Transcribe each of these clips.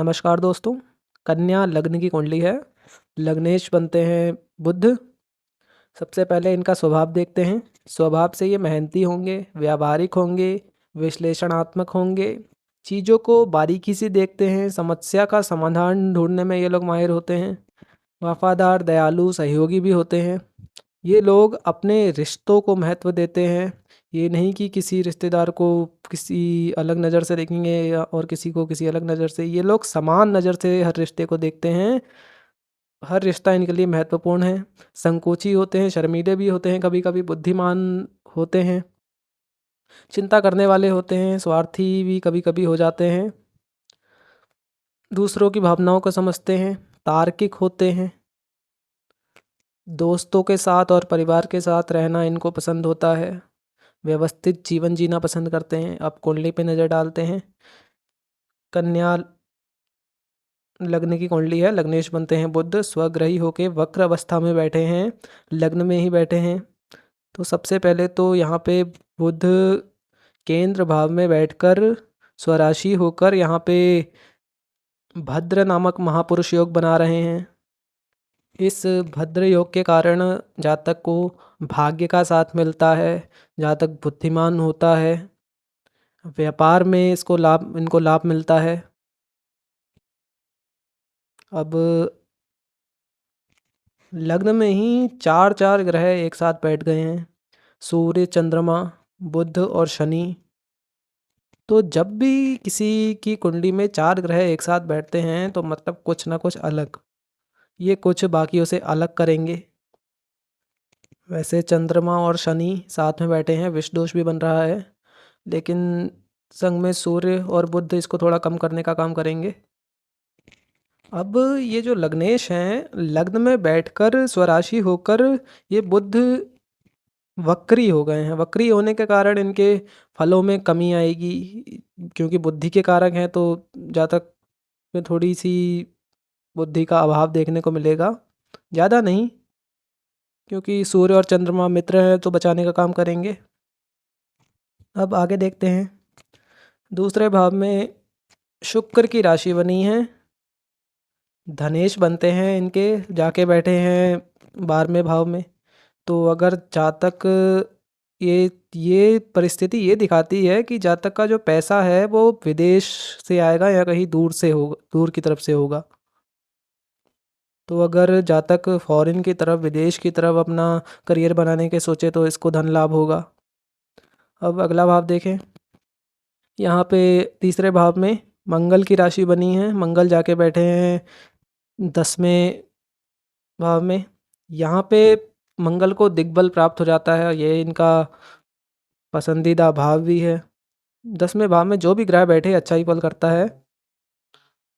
नमस्कार दोस्तों। कन्या लग्न की कुंडली है। लग्नेश बनते हैं बुध। सबसे पहले इनका स्वभाव देखते हैं। स्वभाव से ये मेहनती होंगे, व्यावहारिक होंगे, विश्लेषणात्मक होंगे, चीज़ों को बारीकी से देखते हैं, समस्या का समाधान ढूंढने में ये लोग माहिर होते हैं। वफादार, दयालु, सहयोगी भी होते हैं। ये लोग अपने रिश्तों को महत्व देते हैं। ये नहीं कि किसी रिश्तेदार को किसी अलग नज़र से देखेंगे या और किसी को किसी अलग नज़र से। ये लोग समान नज़र से हर रिश्ते को देखते हैं। हर रिश्ता इनके लिए महत्वपूर्ण है। संकोची होते हैं, शर्मीले भी होते हैं, कभी कभी बुद्धिमान होते हैं, चिंता करने वाले होते हैं, स्वार्थी भी कभी कभी हो जाते हैं, दूसरों की भावनाओं को समझते हैं, तार्किक होते हैं, दोस्तों के साथ और परिवार के साथ रहना इनको पसंद होता है, व्यवस्थित जीवन जीना पसंद करते हैं। अब कुंडली पे नज़र डालते हैं। कन्या लग्न की कुंडली है। लग्नेश बनते हैं बुध। स्वग्रही होके वक्र अवस्था में बैठे हैं, लग्न में ही बैठे हैं। तो सबसे पहले तो यहाँ पे बुध केंद्र भाव में बैठकर स्वराशि होकर यहाँ पे भद्र नामक महापुरुष योग बना रहे हैं। इस भद्र योग के कारण जातक को भाग्य का साथ मिलता है, जातक बुद्धिमान होता है, व्यापार में इनको लाभ मिलता है। अब लग्न में ही चार चार ग्रह एक साथ बैठ गए हैं, सूर्य, चंद्रमा, बुध और शनि। तो जब भी किसी की कुंडली में चार ग्रह एक साथ बैठते हैं तो मतलब कुछ ना कुछ अलग, ये कुछ बाकियों से अलग करेंगे। वैसे चंद्रमा और शनि साथ में बैठे हैं, विष दोष भी बन रहा है, लेकिन संग में सूर्य और बुध इसको थोड़ा कम करने का काम करेंगे। अब ये जो लग्नेश हैं, लग्न में बैठकर स्वराशि होकर ये बुध वक्री हो गए हैं। वक्री होने के कारण इनके फलों में कमी आएगी, क्योंकि बुद्धि के कारक हैं तो जातक में थोड़ी सी बुद्धि का अभाव देखने को मिलेगा, ज़्यादा नहीं, क्योंकि सूर्य और चंद्रमा मित्र हैं तो बचाने का काम करेंगे। अब आगे देखते हैं। दूसरे भाव में शुक्र की राशि बनी है, धनेश बनते हैं इनके, जाके बैठे हैं 12वें भाव में। तो अगर जातक ये परिस्थिति ये दिखाती है कि जातक का जो पैसा है वो विदेश से आएगा या कहीं दूर से होगा, दूर की तरफ से होगा। तो अगर जातक फॉरेन की तरफ, विदेश की तरफ अपना करियर बनाने के सोचे तो इसको धन लाभ होगा। अब अगला भाव देखें। यहाँ पे तीसरे भाव में मंगल की राशि बनी है। मंगल जाके बैठे हैं 10वें भाव में। यहाँ पे मंगल को दिग्बल प्राप्त हो जाता है, ये इनका पसंदीदा भाव भी है। 10वें भाव में जो भी ग्रह बैठे अच्छा ही फल करता है,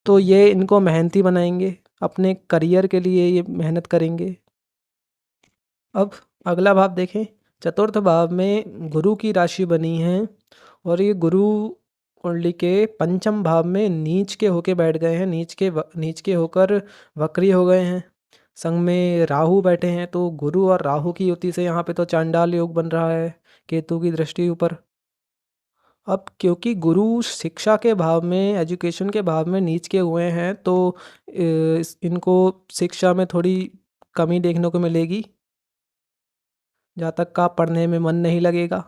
तो ये इनको मेहनती बनाएंगे, अपने करियर के लिए ये मेहनत करेंगे। अब अगला भाव देखें। चतुर्थ भाव में गुरु की राशि बनी है और ये गुरु कुंडली के पंचम भाव में नीच के होके बैठ गए हैं, नीच के होकर वक्री हो गए हैं। संग में राहु बैठे हैं, तो गुरु और राहु की युति से यहाँ पे तो चांडाल योग बन रहा है, केतु की दृष्टि ऊपर। अब क्योंकि गुरु शिक्षा के भाव में, एजुकेशन के भाव में नीच के हुए हैं, तो इनको शिक्षा में थोड़ी कमी देखने को मिलेगी। जातक का पढ़ने में मन नहीं लगेगा,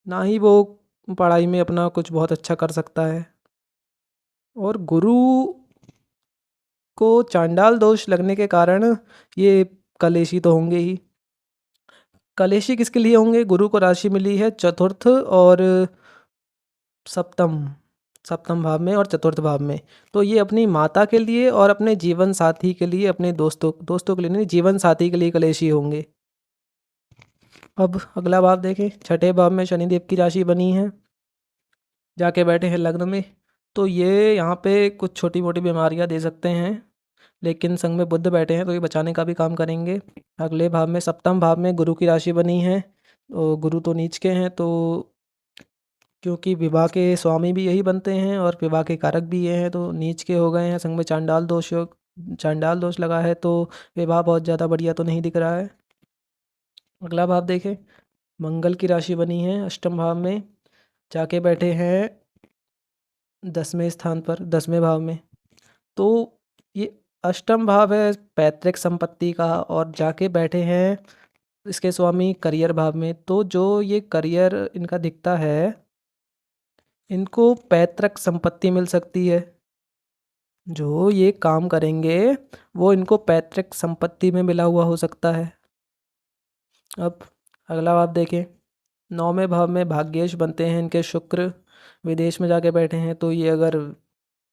ना ही वो पढ़ाई में अपना कुछ बहुत अच्छा कर सकता है। और गुरु को चांडाल दोष लगने के कारण ये कलेशी तो होंगे ही। कलेशी किसके लिए होंगे? गुरु को राशि मिली है चतुर्थ और सप्तम, सप्तम भाव में और चतुर्थ भाव में। तो ये अपनी माता के लिए और अपने जीवन साथी के लिए, अपने दोस्तों के लिए नहीं, जीवन साथी के लिए कलेशी होंगे। अब अगला भाव देखें। छठे भाव में शनिदेव की राशि बनी है, जाके बैठे हैं लग्न में। तो ये यहाँ पे कुछ छोटी मोटी बीमारियाँ दे सकते हैं, लेकिन संग में बुध बैठे हैं तो ये बचाने का भी काम करेंगे। अगले भाव में सप्तम भाव में गुरु की राशि बनी है, तो गुरु तो नीच के हैं, तो क्योंकि विवाह के स्वामी भी यही बनते हैं और विवाह के कारक भी ये हैं, तो नीच के हो गए हैं। संग में चांडाल दोष लगा है, तो विवाह बहुत ज़्यादा बढ़िया तो नहीं दिख रहा है। अगला भाव देखें। मंगल की राशि बनी है अष्टम भाव में, जाके बैठे हैं 10वें स्थान पर, 10वें भाव में। तो ये अष्टम भाव है पैतृक संपत्ति का, और जाके बैठे हैं इसके स्वामी करियर भाव में। तो जो ये करियर इनका दिखता है, इनको पैतृक संपत्ति मिल सकती है। जो ये काम करेंगे वो इनको पैतृक संपत्ति में मिला हुआ हो सकता है। अब अगला भाव देखें, 9वें भाव में भाग्येश बनते हैं इनके शुक्र, विदेश में जाके बैठे हैं। तो ये अगर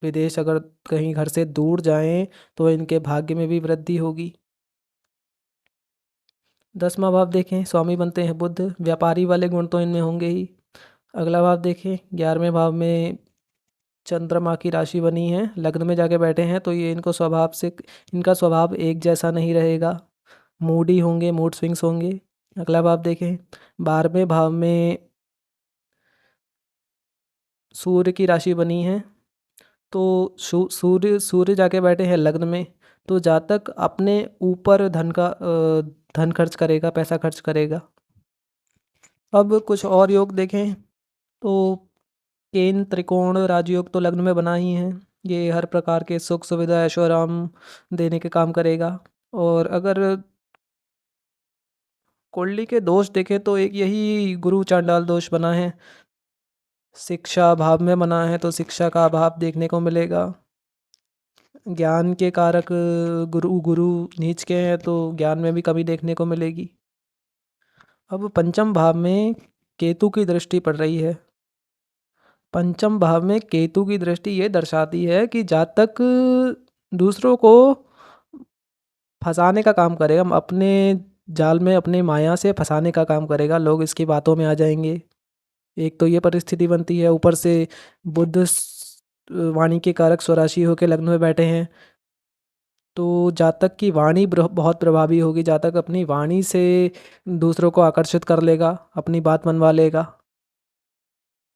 विदेश अगर कहीं घर से दूर जाएं तो इनके भाग्य में भी वृद्धि होगी। 10वां भाव देखें, स्वामी बनते हैं बुध, व्यापारी वाले गुण तो इनमें होंगे ही। अगला भाव देखें, 11वें भाव में चंद्रमा की राशि बनी है, लग्न में जाके बैठे हैं। तो ये इनको स्वभाव से, इनका स्वभाव एक जैसा नहीं रहेगा, मूडी होंगे, मूड स्विंग्स होंगे। अगला भाव देखें, 12वें भाव में सूर्य की राशि बनी है। तो सूर्य सूर्य जाके बैठे हैं लग्न में। तो जातक अपने ऊपर धन खर्च करेगा, पैसा खर्च करेगा। अब कुछ और योग देखें तो केन त्रिकोण राजयोग तो लग्न में बना ही है। ये हर प्रकार के सुख सुविधा ऐशो आराम देने के काम करेगा। और अगर कुंडली के दोष देखें तो एक यही गुरु चांडाल दोष बना है, शिक्षा भाव में बना है, तो शिक्षा का अभाव देखने को मिलेगा। ज्ञान के कारक गुरु गुरु नीच के हैं, तो ज्ञान में भी कमी देखने को मिलेगी। अब पंचम भाव में केतु की दृष्टि पड़ रही है। पंचम भाव में केतु की दृष्टि ये दर्शाती है कि जातक दूसरों को फंसाने का काम करेगा, अपने जाल में अपने माया से फंसाने का काम करेगा, लोग इसकी बातों में आ जाएंगे। एक तो ये परिस्थिति बनती है, ऊपर से बुध वाणी के कारक स्वराशि होकर लग्न में बैठे हैं। तो जातक की वाणी बहुत प्रभावी होगी, जातक अपनी वाणी से दूसरों को आकर्षित कर लेगा, अपनी बात मनवा लेगा।